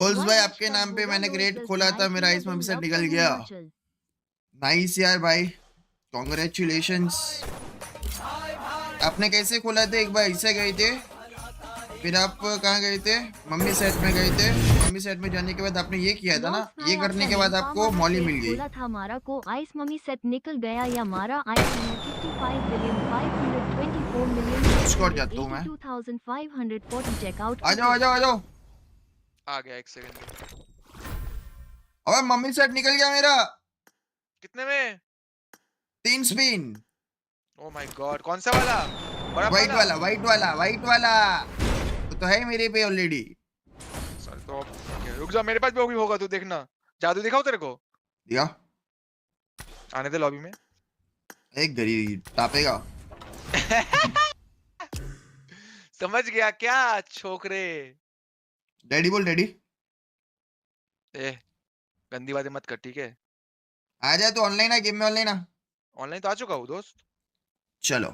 Balls Why भाई आपके hashtag नाम पे मैंने Bogando क्रेट equals खोला था, nice मेरा near आइस मम्मी then से love निकल from गया। Himachal. नाइस यार भाई, कॉन्ग्रेचुलेशंस। आपने कैसे खोला था? एक बार ऐसे गए थे, फिर आप कहाँ गए थे? मम्मी सेट में गए थे। मम्मी सेट में जाने के बाद आपने ये किया था ना, लॉर्ड्स ये भाई करने आपका के बाद नीमफाम आपको वाला मॉली क्रेट मिल गई। खोला था, मारा को आइस मम्मी सेट निकल गया या मारा आइस में 55 बिलियन 524 मिलियन स्कोर जाता हूँ मैं। 682,540 चेकआउट आ जाओ आ क्रिकेट। जाओ आ जाओ। आ गया, एक सेकंड में। अबे मम्मी सेट निकल गया मेरा। कितने में? 3 स्पिन। ओ माय गॉड, कौन सा वाला? बर्फ व्हाइट वाला? वाला, व्हाइट वाला, व्हाइट वाला। वो तो है मेरे पे ऑलरेडी। सर तो अब क्या, रुक जा, मेरे पास भी होगा, तू देखना। जादू दिखाओ तेरे को। दिया। आने दे लॉबी में। एक गरीब तापेगा। समझ गया क्या छोकरे? डैडी बोल डैडी। ए, गंदी बातें मत कर, ठीक है? आ जा, तो ऑनलाइन आ, गेम में ऑनलाइन आ। ऑनलाइन तो आ चुका हूँ दोस्त। चलो।